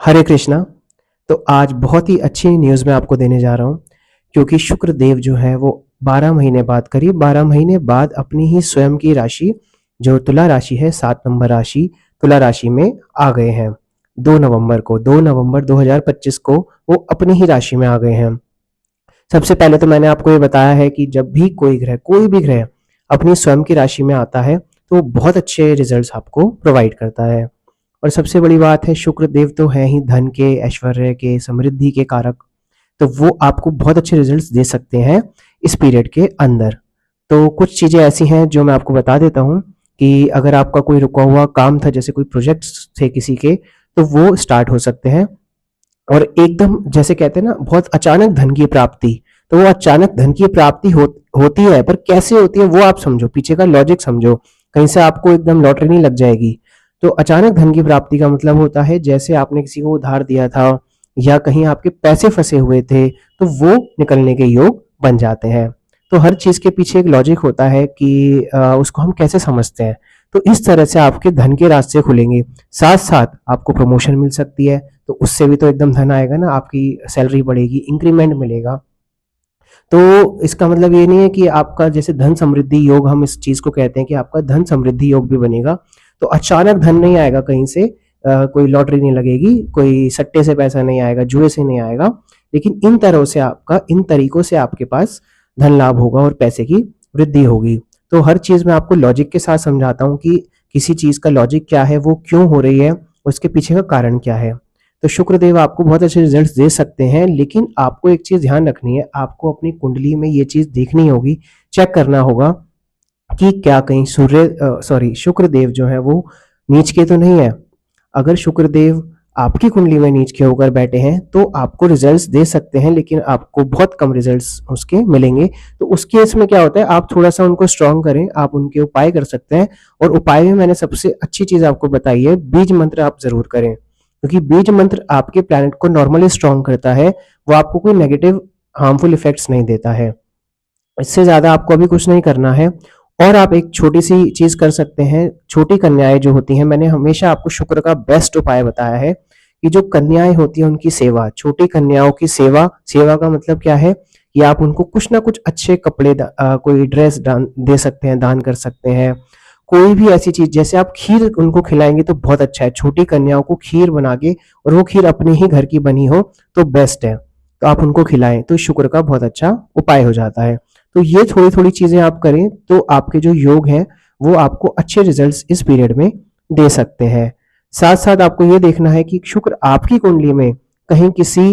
हरे कृष्णा। तो आज बहुत ही अच्छी न्यूज़ मैं आपको देने जा रहा हूँ, क्योंकि शुक्र देव जो है वो 12 महीने बाद, करीब 12 महीने बाद अपनी ही स्वयं की राशि, जो तुला राशि है, 7 नंबर राशि, तुला राशि में आ गए हैं। 2 नवंबर 2025 को वो अपनी ही राशि में आ गए हैं। सबसे पहले तो मैंने आपको ये बताया है कि जब भी कोई भी ग्रह अपनी स्वयं की राशि में आता है, तो वो बहुत अच्छे रिजल्ट्स आपको प्रोवाइड करता है। और सबसे बड़ी बात है, शुक्र देव तो है ही धन के, ऐश्वर्य के, समृद्धि के कारक। तो वो आपको बहुत अच्छे रिजल्ट्स दे सकते हैं इस पीरियड के अंदर। तो कुछ चीज़ें ऐसी हैं जो मैं आपको बता देता हूँ कि अगर आपका कोई रुका हुआ काम था, जैसे कोई प्रोजेक्ट्स थे किसी के, तो वो स्टार्ट हो सकते हैं। और एकदम जैसे कहते हैं ना, बहुत अचानक धन की प्राप्ति, तो वो अचानक धन की प्राप्ति होती है, पर कैसे होती है वो आप समझो, पीछे का लॉजिक समझो। कहीं से आपको एकदम लॉटरी नहीं लग जाएगी। तो अचानक धन की प्राप्ति का मतलब होता है, जैसे आपने किसी को उधार दिया था या कहीं आपके पैसे फंसे हुए थे, तो वो निकलने के योग बन जाते हैं। तो हर चीज के पीछे एक लॉजिक होता है कि उसको हम कैसे समझते हैं। तो इस तरह से आपके धन के रास्ते खुलेंगे। साथ साथ आपको प्रमोशन मिल सकती है, तो उससे भी तो एकदम धन आएगा ना, आपकी सैलरी बढ़ेगी, इंक्रीमेंट मिलेगा। तो इसका मतलब ये नहीं है कि आपका, जैसे धन समृद्धि योग हम इस चीज को कहते हैं कि आपका धन समृद्धि योग भी बनेगा। तो अचानक धन नहीं आएगा कहीं से, कोई लॉटरी नहीं लगेगी, कोई सट्टे से पैसा नहीं आएगा, जुए से नहीं आएगा। लेकिन इन तरीकों से आपके पास धन लाभ होगा और पैसे की वृद्धि होगी। तो हर चीज मैं आपको लॉजिक के साथ समझाता हूँ कि किसी चीज का लॉजिक क्या है, वो क्यों हो रही है, उसके पीछे का कारण क्या है। तो शुक्रदेव आपको बहुत अच्छे रिजल्ट्स दे सकते हैं, लेकिन आपको एक चीज ध्यान रखनी है, आपको अपनी कुंडली में ये चीज देखनी होगी, चेक करना होगा कि क्या कहीं शुक्रदेव जो है वो नीच के तो नहीं है। अगर शुक्रदेव आपकी कुंडली में नीच के होकर बैठे हैं, तो आपको रिजल्ट्स दे सकते हैं, लेकिन आपको बहुत कम रिजल्ट्स उसके मिलेंगे। तो उस केस में क्या होता है, आप थोड़ा सा उनको स्ट्रांग करें, आप उनके उपाय कर सकते हैं। और उपाय में मैंने सबसे अच्छी चीज आपको बताई है, बीज मंत्र आप जरूर करें, क्योंकि बीज मंत्र आपके प्लैनेट को नॉर्मली स्ट्रांग करता है। वो आपको कोई नेगेटिव हार्मफुल इफेक्ट्स नहीं देता है। इससे ज्यादा आपको अभी कुछ नहीं करना है। और आप एक छोटी सी चीज कर सकते हैं, छोटी कन्याएं जो होती हैं, मैंने हमेशा आपको शुक्र का बेस्ट उपाय बताया है कि जो कन्याएं होती हैं उनकी सेवा, छोटी कन्याओं की सेवा। सेवा का मतलब क्या है कि आप उनको कुछ ना कुछ अच्छे कपड़े, कोई ड्रेस दे सकते हैं, दान कर सकते हैं। कोई भी ऐसी चीज, जैसे आप खीर उनको खिलाएंगे तो बहुत अच्छा है, छोटी कन्याओं को खीर बना के, और वो खीर अपने ही घर की बनी हो तो बेस्ट है। तो आप उनको खिलाएं तो शुक्र का बहुत अच्छा उपाय हो जाता है। तो ये थोड़ी थोड़ी चीजें आप करें तो आपके जो योग हैं वो आपको अच्छे रिजल्ट्स इस पीरियड में दे सकते हैं। साथ साथ आपको ये देखना है कि शुक्र आपकी कुंडली में कहीं किसी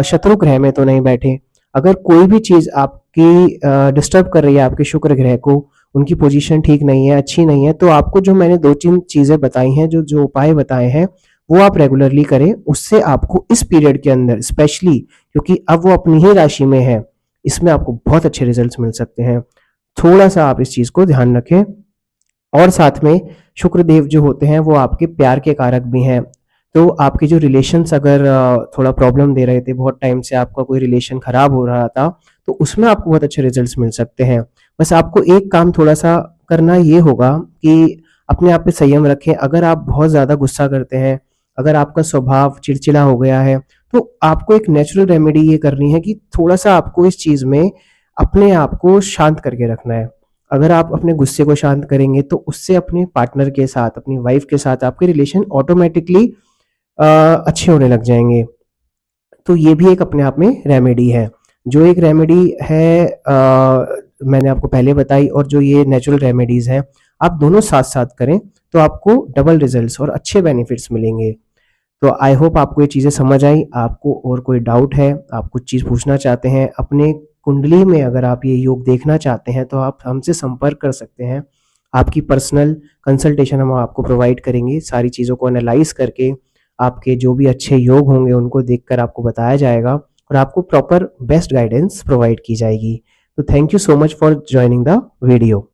शत्रु ग्रह में तो नहीं बैठे। अगर कोई भी चीज आपकी डिस्टर्ब कर रही है आपके शुक्र ग्रह को, उनकी पोजीशन ठीक नहीं है, अच्छी नहीं है, तो आपको जो मैंने दो तीन चीजें बताई हैं, जो जो उपाय बताए हैं, वो आप रेगुलरली करें। उससे आपको इस पीरियड के अंदर स्पेशली, क्योंकि अब वो अपनी ही राशि में है, इसमें आपको बहुत अच्छे रिजल्ट्स मिल सकते हैं। थोड़ा सा आप इस चीज को ध्यान रखें। और साथ में शुक्रदेव जो होते हैं वो आपके प्यार के कारक भी हैं। तो आपके जो रिलेशंस अगर थोड़ा प्रॉब्लम दे रहे थे, बहुत टाइम से आपका कोई रिलेशन खराब हो रहा था, तो उसमें आपको बहुत अच्छे रिजल्ट्स मिल सकते हैं। बस आपको एक काम थोड़ा सा करना ये होगा कि अपने आप पे संयम रखें। अगर आप बहुत ज्यादा गुस्सा करते हैं, अगर आपका स्वभाव चिड़चिड़ा हो गया है, तो आपको एक नेचुरल रेमेडी ये करनी है कि थोड़ा सा आपको इस चीज में अपने आप को शांत करके रखना है। अगर आप अपने गुस्से को शांत करेंगे, तो उससे अपने पार्टनर के साथ, अपनी वाइफ के साथ आपके रिलेशन ऑटोमेटिकली अच्छे होने लग जाएंगे। तो ये भी एक अपने आप में रेमेडी है। जो एक रेमेडी है मैंने आपको पहले बताई, और जो ये नेचुरल रेमेडीज हैं, आप दोनों साथ साथ करें तो आपको डबल रिजल्ट्स और अच्छे बेनिफिट्स मिलेंगे। तो आई होप आपको ये चीज़ें समझ आई। आपको और कोई डाउट है, आप कुछ चीज़ पूछना चाहते हैं अपने कुंडली में, अगर आप ये योग देखना चाहते हैं, तो आप हमसे संपर्क कर सकते हैं। आपकी पर्सनल कंसल्टेशन हम आपको प्रोवाइड करेंगे। सारी चीज़ों को एनालाइज करके आपके जो भी अच्छे योग होंगे उनको देखकर आपको बताया जाएगा, और आपको प्रॉपर बेस्ट गाइडेंस प्रोवाइड की जाएगी। तो thank you so much for joining the video.